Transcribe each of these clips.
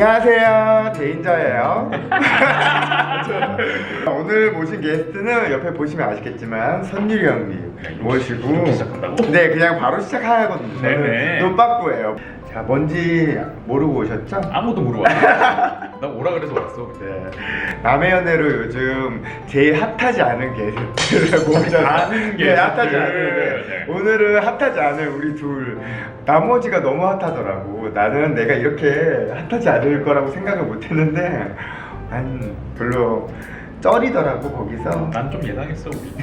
안녕하세요, 제인저예요. 오늘 모신 게스트는 옆에 보시면 아시겠지만 선율이 형님 모시고 이렇게 시작한다고? 네, 그냥 바로 시작하거든요. 네네. 눈빠꾸예요. 자, 뭔지 모르고 오셨죠? 아무도 물어봤어. 나 오라 그래서 왔어. 네. 남의 연애로 요즘 제일 핫하지 않은 게스트를 모셨어요. 아는 네, 핫하지 게스트를. 않은. 네. 오늘은 핫하지 않은 우리 둘. 나머지가 너무 핫하더라고. 나는 내가 이렇게 핫하지 않을 거라고 생각을 못했는데, 난 별로 쩔이더라고 거기서. 난 좀 예상했어 우리.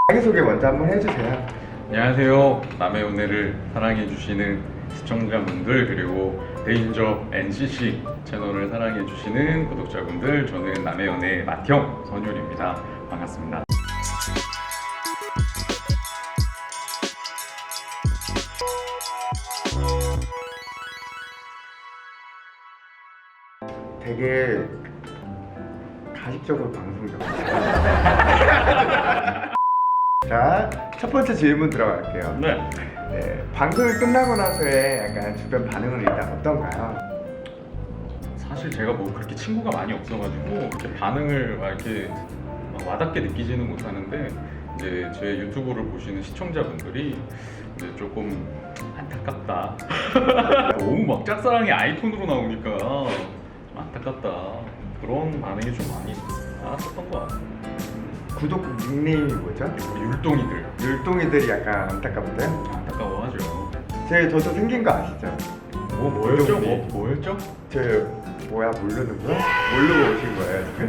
자기소개 먼저 한번 해주세요. 안녕하세요. 남의 연애를 사랑해주시는 시청자분들 그리고 데인저 NCC 채널을 사랑해주시는 구독자분들, 저는 남의 연애 맏형 선율입니다. 반갑습니다. 되게 가식적으로 방송적. 자, 첫 번째 질문 들어갈게요. 네. 네, 방송이 끝나고 나서의 약간 주변 반응은 일단 어떤가요? 사실 제가 뭐 그렇게 친구가 많이 없어가지고 이렇게 반응을 막 이렇게 막 와닿게 느끼지는 못하는데, 이제 제 유튜브를 보시는 시청자분들이 이제 조금 안타깝다. 너무 막 짝사랑이 아이콘으로 나오니까 좀 안타깝다. 그런 반응이 좀 많이 나왔었던 것 같아요. 구독 닉네임이 뭐죠? 우리 율동이들 율동이들이 약간 안타깝대요? 안타까워하죠. 저도 생긴 거 아시죠? 뭐였죠? 율동이. 뭐였죠? 저 뭐야, 모르는 거야? 모르고 오신 거예요 지금?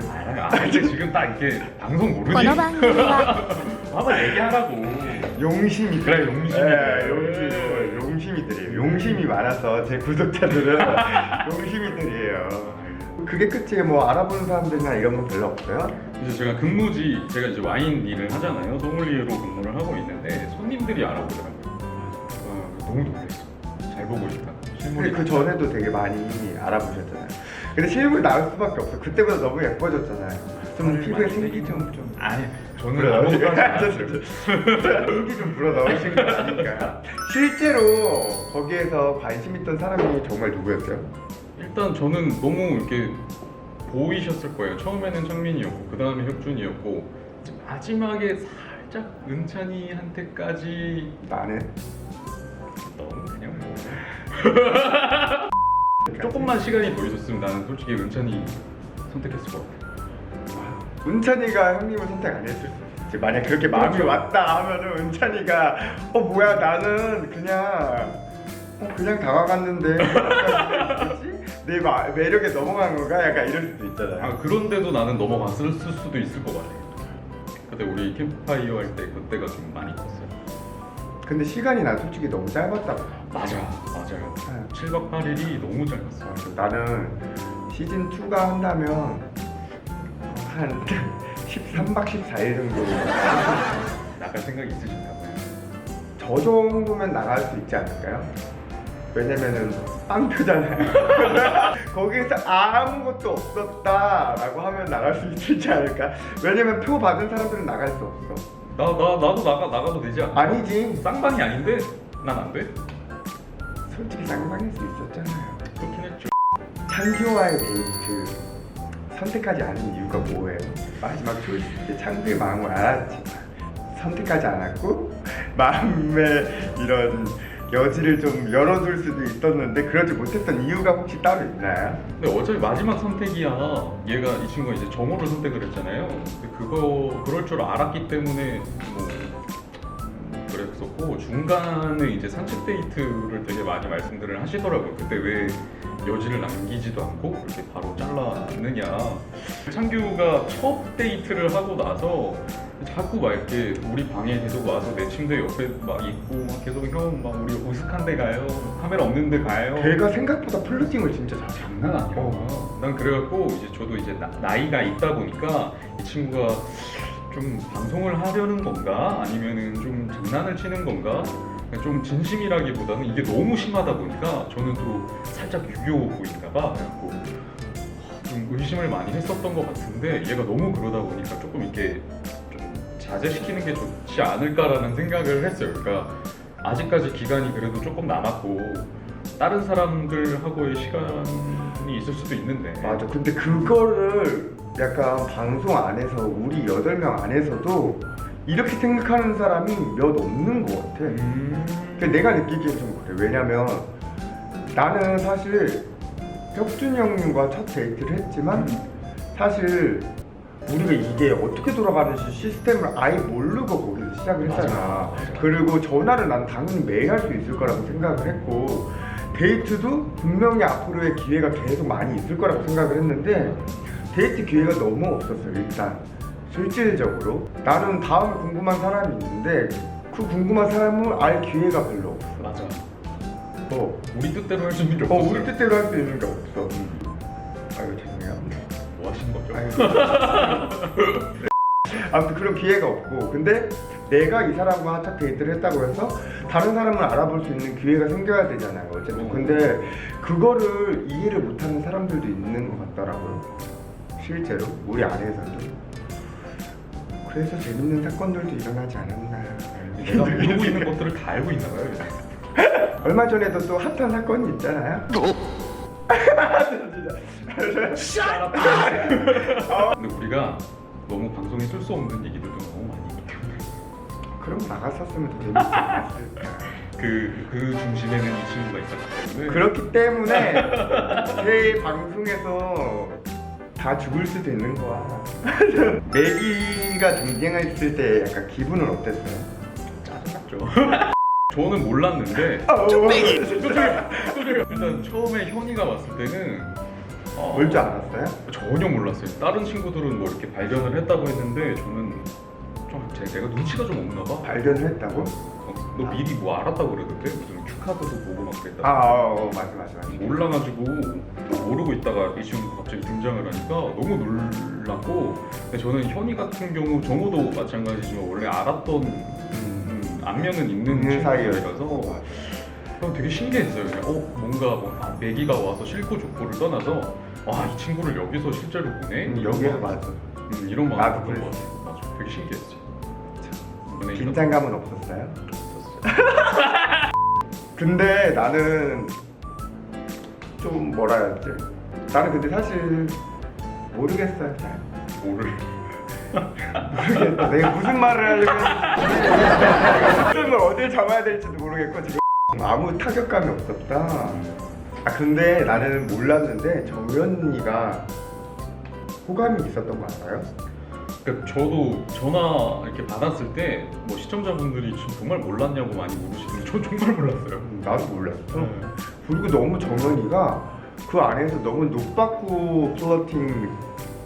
근데 지금 딱 이렇게 방송 모르니? この番組は 한번 얘기하라고. 용심이. 그래, 용심이들. 네, 용심이들이에요. 용심이 많아서 제 구독자들은 용심이들이에요. 그게 끝이에요? 뭐 알아보는 사람들이나 이런 건 별로 없어요? 이제 제가 근무지, 제가 이제 와인 일을 하잖아요. 소믈리에로 근무를 하고 있는데 손님들이 알아보더라고요. 너무 놀랐어. 잘 보고 있다. 근데 실물이. 그 전에도 되게 많이 알아보셨잖아요. 근데 실물 나올 수밖에 없어. 그때보다 너무 예뻐졌잖아요. 좀 피부에 생기 좀 아니, 저는 불어 아무것도 하지 넣으신 않았어요. 생기 좀 불어 넣으신 거 아닐까? 실제로 거기에서 관심 있던 사람이 정말 누구였어요? 일단 저는 너무 이렇게 보이셨을 거예요. 처음에는 창민이었고, 그 다음에 혁준이었고, 이제 마지막에 살짝 은찬이한테까지 나는 너무 그냥 뭐 조금만 시간이 더 있었으면 나는 솔직히 은찬이 선택했을 것 같아. 은찬이가 형님을 선택 안 했을 수 있지. 만약 그렇게 마음이 왔다 하면은 은찬이가 뭐야, 나는 그냥 다가갔는데 뭐지? 내 매력에 넘어간 건가? 약간 이럴 수도 있잖아요. 그런데도 나는 넘어갔을 수도 있을 것 같아. 그때 우리 캠프파이어 할 때 그때가 좀 많이 컸어요. 근데 시간이 난 솔직히 너무 짧았다고. 맞아요. 네. 7박 8일이 너무 짧았어. 나는 시즌 2가 한다면 한 13박 14일 정도. 나갈 생각이 있으신가 봐요. 저 정도면 나갈 수 있지 않을까요? 왜냐면은 빵표잖아요. 거기서 아무것도 없었다라고 하면 나갈 수 있지 않을까? 왜냐면 표 받은 사람들은 나갈 수 없어. 나도 나가도 되지 않아? 아니지. 쌍방이 아닌데 난 안 돼. 솔직히 쌍방일 수 있었잖아요. 그렇긴 했죠. 창규와의 데이트 선택하지 않은 이유가 뭐예요? 마지막 초이스 때 창규의 마음을 알았지만 선택하지 않았고 마음의 이런 여지를 좀 열어둘 수도 있었는데 그러지 못했던 이유가 혹시 따로 있나요? 근데 어차피 마지막 선택이야. 얘가, 이 친구가 이제 정호를 선택을 했잖아요. 근데 그럴 줄 알았기 때문에 뭐 그랬었고, 중간에 이제 산책 데이트를 되게 많이 말씀들을 하시더라고요. 그때 왜 여지를 남기지도 않고 그렇게 바로 잘랐느냐. 창규가 첫 데이트를 하고 나서 자꾸 막 이렇게 우리 방에 계속 와서 내 침대 옆에 막 있고 막 계속 형 막 우리 으슥한 데 가요, 카메라 없는 데 가요. 걔가 생각보다 플러팅을 진짜 잘해. 장난 아니야. 난 그래갖고 이제 저도 이제 나이가 있다 보니까 이 친구가 좀 방송을 하려는 건가 아니면은 좀 장난을 치는 건가, 좀 진심이라기보다는 이게 너무 심하다 보니까 저는 또 살짝 유교 보인가 봐. 그래갖고 좀 의심을 많이 했었던 것 같은데, 얘가 너무 그러다 보니까 조금 이렇게 좀 자제시키는 게 좋지 않을까라는 생각을 했어요. 그러니까 아직까지 기간이 그래도 조금 남았고 다른 사람들하고의 시간이 있을 수도 있는데. 맞아. 근데 그거를 약간 방송 안에서 우리 8명 안에서도 이렇게 생각하는 사람이 몇 없는 것 같아. 근데 내가 느끼기엔 좀 그래. 왜냐면 나는 사실 혁준이 형님과 첫 데이트를 했지만 사실 우리가 이게 어떻게 돌아가는지 시스템을 아예 모르고 거기서 시작을 했잖아. 맞아. 그리고 전화를 난 당연히 매일 할 수 있을 거라고 생각을 했고 데이트도 분명히 앞으로의 기회가 계속 많이 있을 거라고 생각을 했는데 데이트 기회가 너무 없었어요. 일단 실질적으로 나는 다음에 궁금한 사람이 있는데 그 궁금한 사람을 알 기회가 별로 없어. 맞아. 뭐 우리 뜻대로 할 수 있는 게 없어. 우리 뜻대로 할 수 있는 게 없어. 아유 죄송해요. 뭐 하신 거죠? 아무튼 그런 기회가 없고 근데 내가 이 사람과 첫 데이트를 했다고 해서 다른 사람을 알아볼 수 있는 기회가 생겨야 되잖아요 어쨌든. 근데 그거를 이해를 못하는 사람들도 있는 것 같더라고요 실제로 우리 안에서도. 그래서 재밌는 사건들도 일어나지 않았나. 내가 모르고 있는 것들을 다 알고 있나 봐요. 얼마 전에도 또 핫한 사건이 있잖아요. 근데 우리가 너무 방송에 쓸 수 없는 얘기들도 너무 많이 있기 때문에 그럼 나갔었으면 더 재밌었을까. 그 중심에는 이 친구가 있었기 때문에 그렇기 때문에 제 방송에서 다 죽을 수도 있는 거야. 매기가 등장했을 때 약간 기분은 어땠어요? 짜증났죠. 저는 몰랐는데 일단 처음에 현이가 왔을 때는 뭘 줄 알았어요? 전혀 몰랐어요. 다른 친구들은 뭐 이렇게 발견을 했다고 했는데 저는 좀 내가 눈치가 좀 없나 봐. 발견을 했다고? 너 미리 뭐 알았다고 그러던데 무슨 큐카드도 보고 막 그랬다. 맞아. 몰라가지고 모르고 있다가 이 친구가 갑자기 등장을 하니까 너무 놀랐고, 근데 저는 현이 같은 경우 정우도 마찬가지지만 원래 알았던 안면은 있는 사이여서 그럼 되게 신기했어요. 그냥 뭔가 매기가 와서 싫고 좋고를 떠나서 와, 이 친구를 여기서 실제로 보네? 여기서 맞아. 이런 마음 나도 들었던 것 그랬어. 같아요. 맞아, 되게 신기했지. 긴장감은 없었어요? 근데 나는 좀 뭐라 해야 되지? 나는 근데 사실 모르겠어요. 잘. 모르겠어. 내가 무슨 말을 하려고 했는지 어딜 잡아야 될지도 모르겠고 지금 아무 타격감이 없었다. 근데 나는 몰랐는데 정연이가 호감이 있었던 거 알아요? 그러니까 저도 전화 이렇게 받았을 때 뭐 시청자분들이 정말 몰랐냐고 많이 물으시는데 저 정말 몰랐어요. 나도 몰랐어. 그리고 너무 정연이가 그 안에서 너무 노빠꾸 플러팅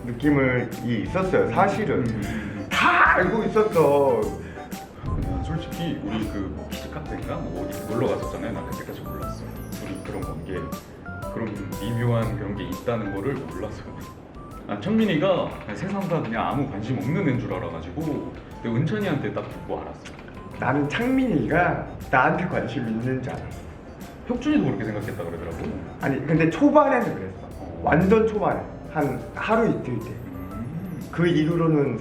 느낌이 있었어요. 사실은 다 알고 있었어. 근데 난 솔직히 우리 그 키즈 카페인가 뭐 어디 놀러 갔었잖아요. 나 그때까지 몰랐어. 우리 그런 관계, 그런 미묘한 그런 게 있다는 거를 몰랐어. 창민이가 세상과 그냥 아무 관심 없는 애인 줄 알아가지고 근데 은찬이한테 딱 듣고 알았어. 나는 창민이가 나한테 관심 있는 줄 알았어. 혁준이도 그렇게 생각했다 그러더라고. 아니 근데 초반에는 그랬어. 완전 초반에 한 하루 이틀 때. 그 이후로는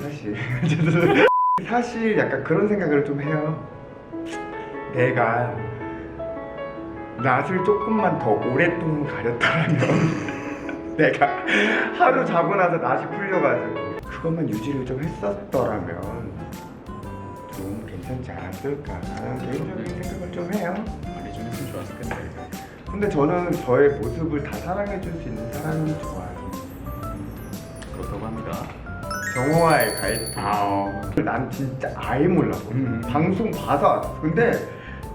사실 약간 그런 생각을 좀 해요. 내가 낯을 조금만 더 오랫동안 가렸다면 내가 하루 자고 나서 낯이 풀려가지고 그것만 유지를 좀 했었더라면 좀 괜찮지 않았을까 하는 개인적인 생각을 좀 해요. 많이 좀 했으면 좋았을 텐데. 근데 저는 저의 모습을 다 사랑해줄 수 있는 사람이 좋아요. 그렇다고 합니다. 정호와의 갈등. 난 진짜 아예 몰랐어. 방송 봐서 알았어. 근데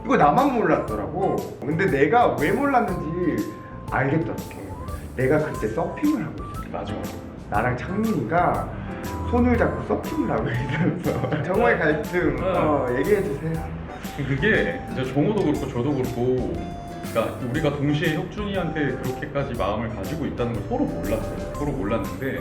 이거 나만 몰랐더라고. 근데 내가 왜 몰랐는지 알겠더라고. 내가 그때 서핑을 하고 있었어. 맞아. 나랑 창민이가 손을 잡고 서핑을 하고 있었어. 정호의 갈등 얘기해주세요. 그게 이제 정호도 그렇고 저도 그렇고, 그러니까 우리가 동시에 혁준이한테 그렇게까지 마음을 가지고 있다는 걸 서로 몰랐어요. 서로 몰랐는데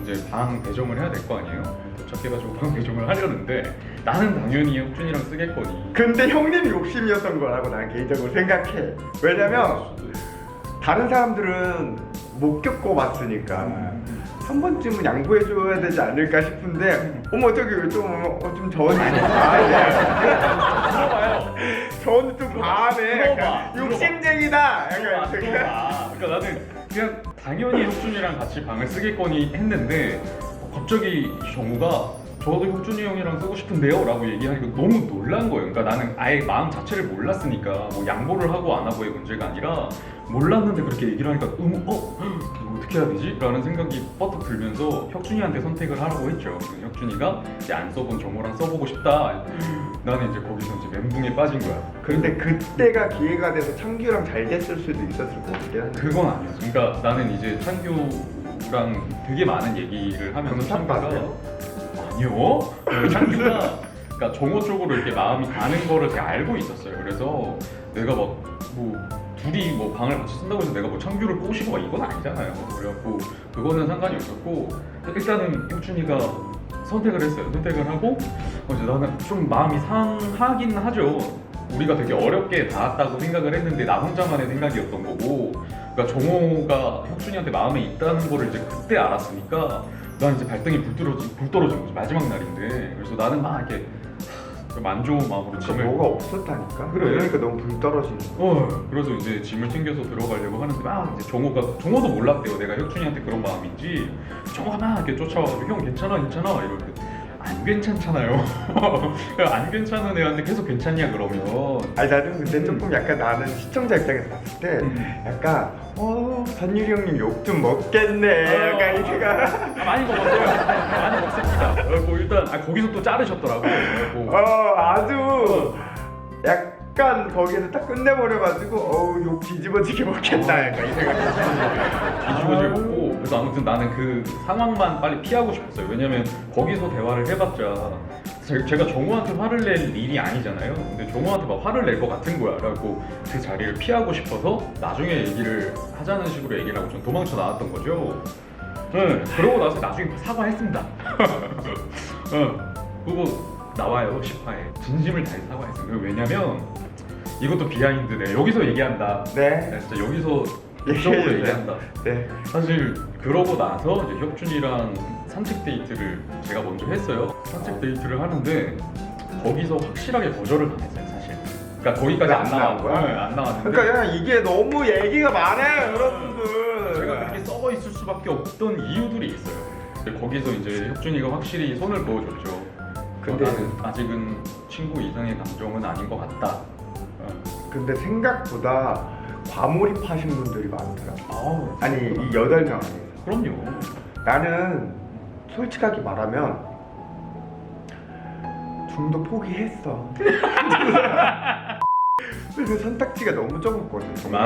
이제 방 배정을 해야 될 거 아니에요. 도착해가지고 방 배정을 하려는데 나는 당연히 혁준이랑 쓰겠거니. 근데 형님이 욕심이었던 거라고 나는 개인적으로 생각해. 왜냐면 다른 사람들은 못 겪어봤으니까 한 번쯤은 양보해줘야 되지 않을까 싶은데 어머 저기 좀 저언니 들어봐요. 저언니 좀 과하네. 들어봐, 약간 욕심쟁이다. 약간 들어봐. 그러니까 나는 그냥 당연히 혁준이랑 같이 방을 쓰겠거니 했는데 갑자기 정우가 저도 혁준이 형이랑 쓰고 싶은데요? 라고 얘기하니까 너무 놀란 거예요. 그러니까 나는 아예 마음 자체를 몰랐으니까 뭐 양보를 하고 안 하고의 문제가 아니라 몰랐는데 그렇게 얘기를 하니까 이거 어떻게 해야 되지? 라는 생각이 뻗떡 들면서 혁준이한테 선택을 하라고 했죠. 그래서 혁준이가 이제 안 써본 정우랑 써보고 싶다. 나는 이제 거기서 이제 멘붕에 빠진 거야. 근데 그때가 기회가 돼서 창규랑 잘 됐을 수도 있었을 것 같긴 한데 그건 아니었어. 그러니까 나는 이제 찬규랑 되게 많은 얘기를 하면서 그럼 상 받아요? 아니요. 찬규가 그러니까 정호 쪽으로 이렇게 마음이 가는 거를 제가 알고 있었어요. 그래서 내가 막 뭐 둘이 뭐 방을 같이 쓴다고 해서 내가 뭐 창규를 꼬시고 막 이건 아니잖아요. 그래갖고 그거는 상관이 없었고 일단은 혁준이가 선택을 했어요. 선택을 하고 이제 나는 좀 마음이 상하긴 하죠. 우리가 되게 어렵게 닿았다고 생각을 했는데 나 혼자만의 생각이었던 거고, 그러니까 정호가 혁준이한테 마음에 있다는 거를 이제 그때 알았으니까 난 이제 발등에 불 떨어진 거지. 마지막 날인데. 그래서 나는 막 이렇게 만좋은 마음으로 그러니까 짐을 뭐가 없었다니까. 그래. 그러니까 너무 불 떨어지는 거. 그래서 이제 짐을 챙겨서 들어가려고 하는데 막 이제 정호도 몰랐대요. 내가 혁준이한테 그런 마음인지. 정호가 막 이렇게 쫓아와가지고 형 괜찮아 이럴 때 안 괜찮잖아요. 안 괜찮은 애한테 계속 괜찮냐 그러면. 아니 나는 근데 조금 약간 나는 시청자 입장에서 봤을 때 약간 선율이 형님 욕 좀 먹겠네. 약간 이 생각. 많이 먹었어요. 많이 먹습니다. 그리고 일단 거기서 또 자르셨더라고. 그리고 아주 약간 거기서 딱 끝내버려가지고 욕 뒤집어지게 먹겠다. 약간 이 생각이 뒤집어질 먹고. 그래서 아무튼 나는 그 상황만 빨리 피하고 싶었어요. 왜냐면 거기서 대화를 해봤자 제가 정우한테 화를 낼 일이 아니잖아요. 근데 정우한테 막 화를 낼 것 같은 거야. 그래갖고 그 자리를 피하고 싶어서 나중에 얘기를 하자는 식으로 얘기를 하고 좀 도망쳐 나왔던 거죠. 네, 그러고 나서 나중에 사과했습니다. 그리고 나와요 10화에 진심을 다해 사과했어요. 왜냐면 이것도 비하인드네. 여기서 얘기한다. 네. 진짜 여기서 적으로 얘기한다. 네. 사실 그러고 나서 이제 혁준이랑 산책 데이트를 제가 먼저 했어요. 산책 데이트를 하는데 거기서 확실하게 거절을 당했어요, 사실. 그러니까 거기까지 안 나온 거야. 네, 안 나왔는데. 그러니까 이게 너무 얘기가 많아요, 여러분들. 제가 그렇게 썩어 있을 수밖에 없던 이유들이 있어요. 근데 거기서 이제 혁준이가 확실히 손을 그어줬죠. 근데 나는 아직은 친구 이상의 감정은 아닌 것 같다. 근데 생각보다 과몰입하신 분들이 많더라고. 아니 이 8명 안에서. 그럼요. 나는 솔직하게 말하면 중도 포기했어. 그 선택지가 너무 적었거든. 정말.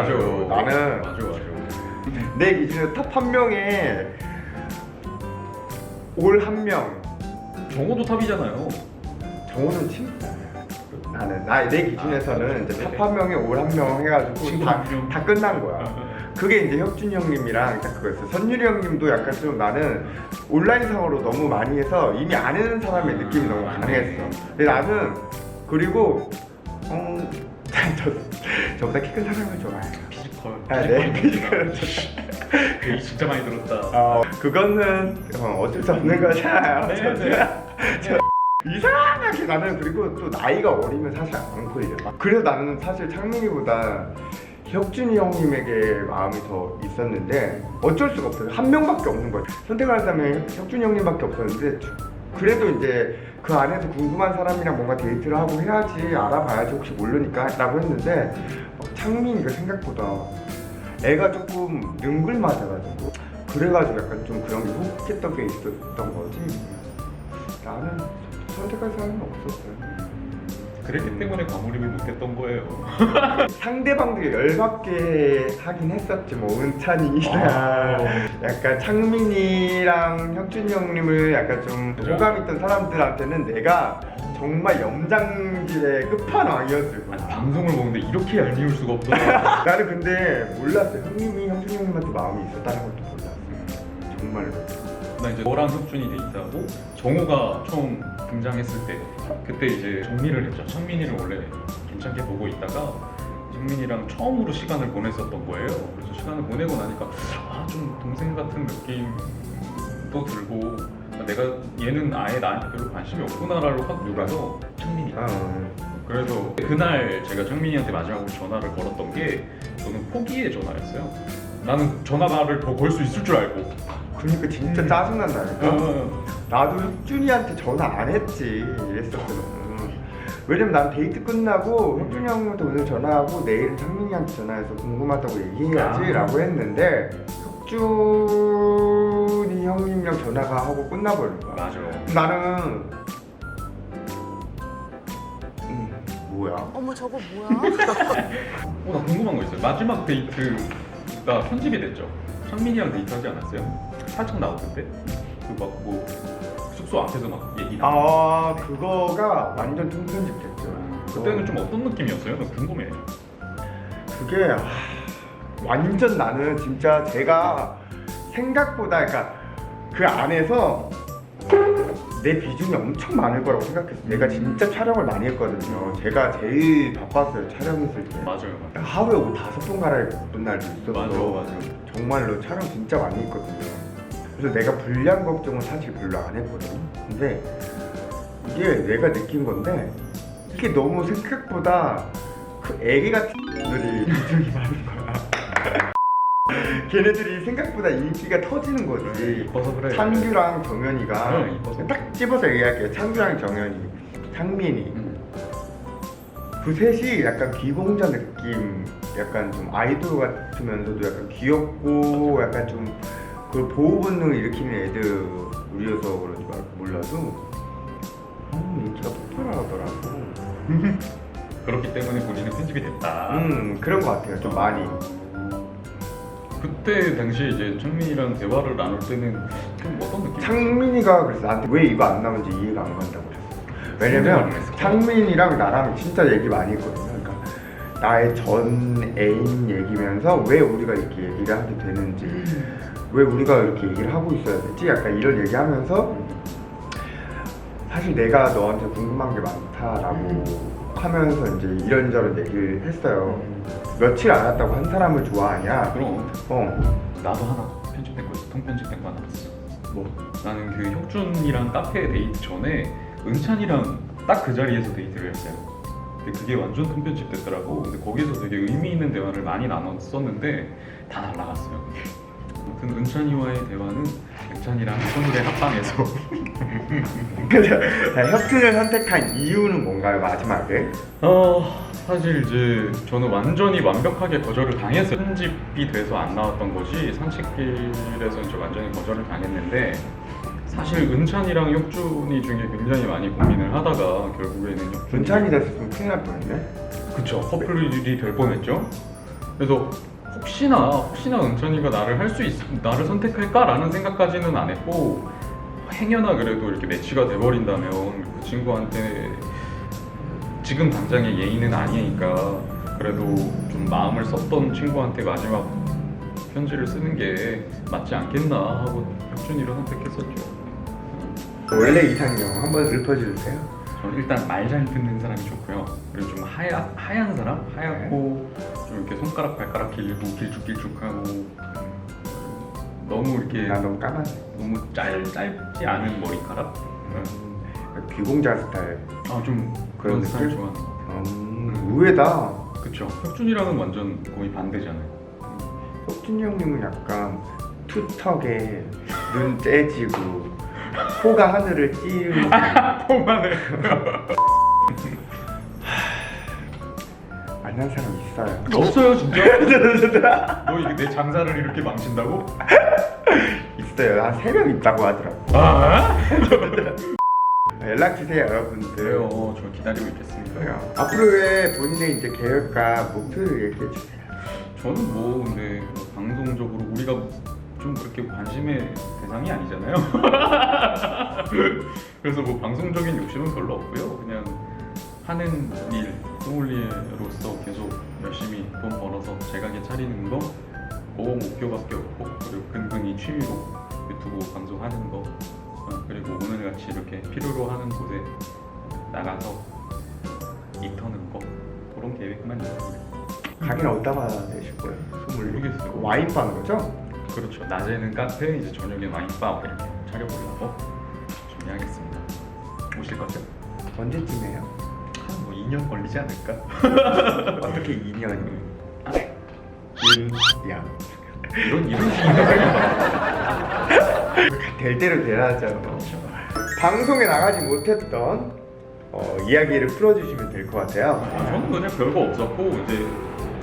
나는 맞아. 내 기준에 탑 한 명에 올 한 명. 정호도 탑이잖아요. 정호는 친구야. 나는 내 기준에서는 이제 탑 한 명에 올 한 명 해가지고 친구 다, 한 명. 다 끝난 거야. 그게 이제 혁준이 형님이랑 딱 그거였어. 선율이 형님도 약간 좀 나는 온라인상으로 너무 많이 해서 이미 아는 사람의 느낌이 너무 강했어. 근데 나는 그리고 저보다 키 큰 사람을 좋아해. 피지컬. 네, 피지컬. 얘기 진짜 많이 들었다. 그거는 어쩔 수 없는 거잖아요. 네. 이상하게 나는 그리고 또 나이가 어리면 사실 안 걸려. 그래서 나는 사실 창민이보다 혁준이 형님에게 마음이 더 있었는데 어쩔 수가 없어요. 한 명밖에 없는 거예요. 선택할 사람은 혁준이 형님밖에 없었는데 그래도 이제 그 안에서 궁금한 사람이랑 뭔가 데이트를 하고 해야지, 알아봐야지 혹시 모르니까 라고 했는데 창민이가 생각보다 애가 조금 능글맞아가지고 그래가지고 약간 좀 그런 게 혹했던 게 있었던 거지. 나는 선택할 사람은 없었어요. 그랬기 때문에 과몰입을 못했던 거예요. 상대방들이 열받게 하긴 했었지. 뭐 은찬이랑 약간 창민이랑 혁준이 형님을 약간 좀 호감 있던 사람들한테는 내가 정말 염장질의 끝판왕이었을 거야. 방송을 보는데 이렇게 얄미울 수가 없더라. 나는 근데 몰랐어요. 형님이 혁준이 형님한테 마음이 있었다는 것도 몰랐어요. 정말로. 나 이제 너랑 혁준이 데이트하고 정우가 처음 등장했을 때 그때 이제 정리를 했죠. 창민이를 원래 괜찮게 보고 있다가 창민이랑 처음으로 시간을 보냈었던 거예요. 그래서 시간을 보내고 나니까 좀 동생 같은 느낌도 들고 내가 얘는 아예 나한테 별로 관심이 없구나라고 확 누가서 창민이. 그래서 그날 제가 창민이한테 마지막으로 전화를 걸었던 게 저는 포기의 전화였어요. 나는 전화를 더 걸 수 있을 줄 알고. 그러니까 진짜 짜증난다니까. 나도 혁준이한테 전화 안 했지 이랬었거든. 왜냐면 난 데이트 끝나고 혁준이 형한테 오늘 전화하고 내일 창민이한테 전화해서 궁금하다고 얘기해야지 라고 했는데 혁준이 형님이랑 전화가 하고 끝나버린 거야. 맞아. 나는 뭐야? 어머 저거 뭐야? 나 궁금한 거 있어요. 마지막 데이트가 편집이 됐죠. 창민이랑 데이트하지 않았어요? 살짝 나왔을 때? 그 막 뭐 숙소 앞에서 막 얘기 아 그거가 완전 통편집됐죠. 그때는 좀 어떤 느낌이었어요? 나 궁금해. 그게 완전 나는 진짜 제가 생각보다 그러니까 그 안에서 내 비중이 엄청 많을 거라고 생각했어요. 내가 진짜 촬영을 많이 했거든요. 제가 제일 바빴어요 촬영했을 때. 맞아요. 하루에 옷 5번 갈아입은 날도 있었어. 맞아. 정말로 촬영 진짜 많이 했거든요. 그래서 내가 분량 걱정은 사실 별로 안 했거든. 근데 이게 내가 느낀 건데 이게 너무 생각보다 그 애기 같은 들이 비중이 많은 거야. 걔네들이 생각보다 인기가 터지는 거지. 이뻐서 그래. 창규랑 정현이가 이뻐서. 딱 집어서 얘기할게요. 창규랑 정현이, 창민이 그 셋이 약간 귀공자 느낌, 약간 좀 아이돌 같으면서도 약간 귀엽고 약간 좀 그 보호 본능을 일으키는 애들 우리여서 그런지 몰라도 인기가 폭발하더라고. 그렇기 때문에 본인은 편집이 됐다. 그런 것 같아요. 좀 많이. 그때 당시에 이제 창민이랑 대화를 나눌 때는 좀 어떤 느낌? 창민이가 그래서 나한테 왜 이거 안 나오는지 이해가 안 간다고 그랬어. 왜냐면 창민이랑 나랑 진짜 얘기 많이 했거든요. 그러니까 나의 전 애인 얘기면서 왜 우리가 이렇게 얘기를 하게 되는지, 왜 우리가 이렇게 얘기를 하고 있어야 되지? 약간 이런 얘기하면서 사실 내가 너한테 궁금한 게 많다라고 하면서 이제 이런저런 얘기를 했어요. 며칠 안 왔다고 한 사람을 좋아하냐? 그럼 나도 하나 편집된 거 있어. 통편집된 거 하나 봤어. 뭐? 나는 그 혁준이랑 카페 데이트 전에 은찬이랑 딱 그 자리에서 데이트를 했어요. 근데 그게 완전 통편집 됐더라고. 근데 거기서 되게 의미 있는 대화를 많이 나눴었는데 다 날라갔어요. 아무튼 은찬이와의 대화는 은찬이랑 선물의 합방에서 혁준을 선택한 이유는 뭔가요, 마지막에? 사실 이제 저는 완전히 완벽하게 거절을 당했어요. 편집이 돼서 안 나왔던 것이 산책길에서 이제 완전히 거절을 당했는데 사실 은찬이랑 혁준이 중에 굉장히 많이 고민을 하다가 결국에는 혁준이 은찬이 됐으면 큰일 날 뻔했네. 그쵸, 커플이 될 뻔했죠. 그래서 혹시나 은찬이가 나를 선택할까라는 생각까지는 안 했고 행여나 그래도 이렇게 매치가 돼버린다면 그 친구한테 지금 당장의 예의는 아니니까 그래도 좀 마음을 썼던 친구한테 마지막 편지를 쓰는 게 맞지 않겠나 하고 혁준이를 선택했었죠. 원래 이상형 한번 읊어주세요. 저는 일단 말 잘 듣는 사람이 좋고요. 그리고 좀 하얀 사람? 하얗고 좀 이렇게 손가락 발가락 길고 길쭉길쭉하고 너무 이렇게 나 너무 까만해. 너무 짧지 않은 머리카락? 귀공자 스타일. 좀 그런 그런 스타일 느낌? 좋아하는 것 같아요. 의외다. 그쵸. 혁준이랑은 완전 거의 반대잖아요. 혁준이 형님은 약간 투턱에 눈 째지고 코가 하늘을 찌르고 통하네. 만난 사람 있어요. 없어요 진짜? 너 이게 내 장사를 이렇게 망친다고? 있어요. 한 3명 있다고 하더라고. 연락 주세요, 여러분들. 그래요. 저 기다리고 있겠습니다. 앞으로의 본인의 이제 계획과 목표를 얘기해 주세요. 저는 뭐 근데 방송적으로 우리가 좀 그렇게 관심의 대상이 아니잖아요. 그래서 뭐 방송적인 욕심은 별로 없고요. 그냥 하는 일, 소믈리에로서 계속 열심히 돈 벌어서 제가게 차리는 거, 그거 목표밖에 없고, 그리고 근근히 취미로 유튜브 방송하는 거, 그리고 오늘같이 이렇게 필요로 하는 곳에 나가서 입 터는 거, 그런 계획만 있습니다. 가게는 어디다가 내실 거예요? 소믈리에? 모르겠어요. 와인방 거죠? 그렇죠. 낮에는 카페, 이제 저녁에 와인바 이렇게 차려보려고 준비하겠습니다. 오실 거죠? 언제쯤에요? 한 뭐 2년 걸리지 않을까? 어떻게 2년이? 1년. 이런 식인가? 될 대로 돼야죠. 방송에 나가지 못했던 이야기를 풀어주시면 될 것 같아요. 저는 그냥 별거 없었고 이제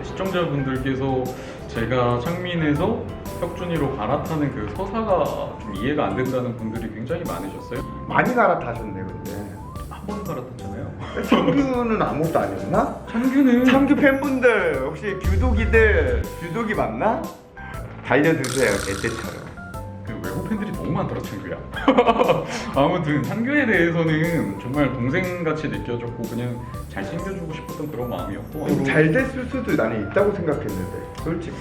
시청자분들께서 제가 창민에서 혁준이로 갈아타는 그 서사가 좀 이해가 안 된다는 분들이 굉장히 많으셨어요. 많이 갈아타셨네 근데. 한 번 갈아탔잖아요. 창규는 아무것도 아니었나? 창규는 창규 팬분들 혹시 규독이 맞나? 달려드세요 개떼처럼. 그 외국 팬들이 너무 많더라 창규야. 아무튼 창규에 대해서는 정말 동생같이 느껴졌고 그냥 잘 챙겨주고 싶었던 그런 마음이었고 잘 됐을 수도 나는 있다고 생각했는데 솔직히.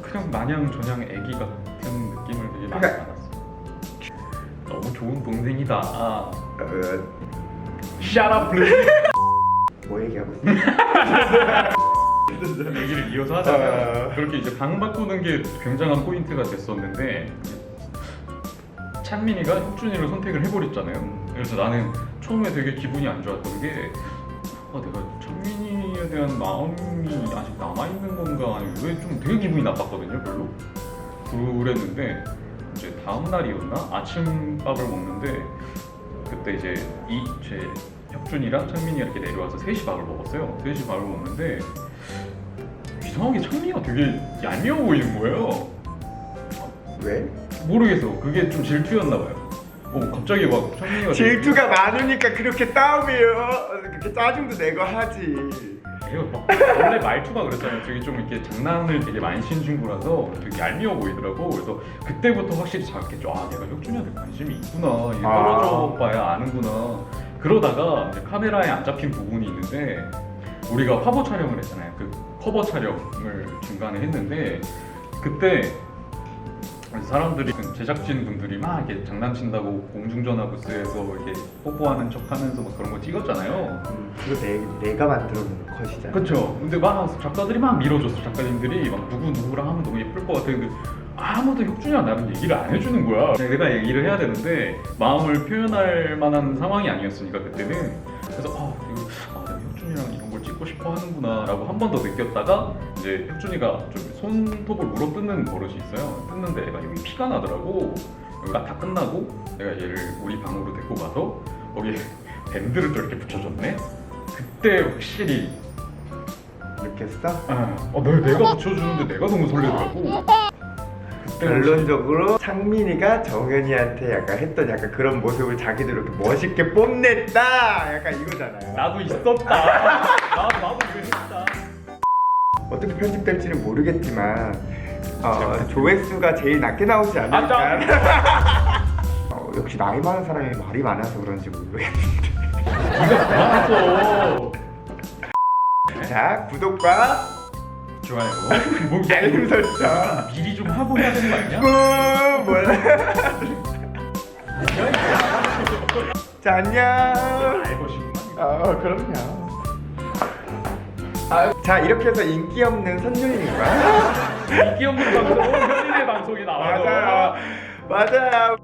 그냥 마냥 저냥 애기 같은 느낌을 되게 많이 그러니까- 받았어. 너무 좋은 동생이다. 어, Shut up, please. 뭐 얘기하고 있어? 얘기를 이어서 하자면 그렇게 이제 방 바꾸는 게 굉장한 포인트가 됐었는데 찬민이가 혁준이를 선택을 해버렸잖아요. 그래서 나는 처음에 되게 기분이 안 좋았던 게 내가 찬민이에 대한 마음이 아직 남아있는 건가 아니면 왜 좀 되게 기분이 나빴거든요 별로. 그랬는데 이제 다음 날이었나 아침밥을 먹는데 그때 이제 제 혁준이랑 찬민이가 이렇게 내려와서 셋이 밥을 먹었어요. 셋이 밥을 먹는데 이상하게 창민이가 되게 얄미워 보이는 거예요. 왜? 모르겠어. 그게 좀 질투였나 봐요. 갑자기 막 창민이가 질투가 많으니까 그렇게 싸움이에요. 그렇게 짜증도 내고 하지. 되게 막 원래 말투가 그랬잖아요. 되게 좀 이렇게 장난을 되게 많이 치는 친구라서 되게 얄미워 보이더라고. 그래서 그때부터 확실히 자각했죠. 내가 혁준이한테 관심이 있구나. 이게 떨어져 봐야 아는구나. 그러다가 이제 카메라에 안 잡힌 부분이 있는데 우리가 화보 촬영을 했잖아요. 그 커버 촬영을 중간에 했는데 그때 사람들이 제작진 분들이 막 이렇게 장난친다고 공중전화 부스에서 이렇게 뽀뽀하는 척하면서 막 그런 거 찍었잖아요. 이거 내가 만들어 놓은 컷이잖아. 그렇죠. 근데 막 작가들이 막 밀어줬어. 작가님들이 막 누구랑 하면 너무 예쁠 것 같아. 근데 아무도 혁준이랑 나는 얘기를 안 해주는 거야. 내가 얘기를 해야 되는데 마음을 표현할 만한 상황이 아니었으니까 그때는. 그래서 내가 혁준이랑 이런 걸 찍고 싶어 하는구나라고 한 번 더 느꼈다가 이제 혁준이가 좀 손톱을 물어 뜯는 버릇이 있어요. 뜯는데 얘가 여기 피가 나더라고. 여기가 다 끝나고 내가 얘를 우리 방으로 데리고 가서 거기에 밴드를 또 이렇게 붙여줬네. 그때 확실히 느꼈어? 내가 붙여주는데 내가 너무 설레더라고. 그때 결론적으로 창민이가 정현이한테 약간 했던 약간 그런 모습을 자기도 이렇게 멋있게 뽐냈다. 약간 이거잖아요. 나도 있었다. 나도 그랬다. 어떻게 편집될지는 모르겠지만 조회수가 제일 낮게 나오지 않을까. 역시 나이 많은 사람이 말이 많아서 그런지 모르겠는데. 네가 그만했어. 자, 구독과 좋아요. 뭐 알림 설정 미리 좀 하고 해야 되는 거 아니야? 뭐야? 자, 안녕. 알것이구만. 그럼요. 자, 이렇게 해서 인기 없는 선율님과 인기 없는 방송, 현인의 방송이 나와요. 맞아요.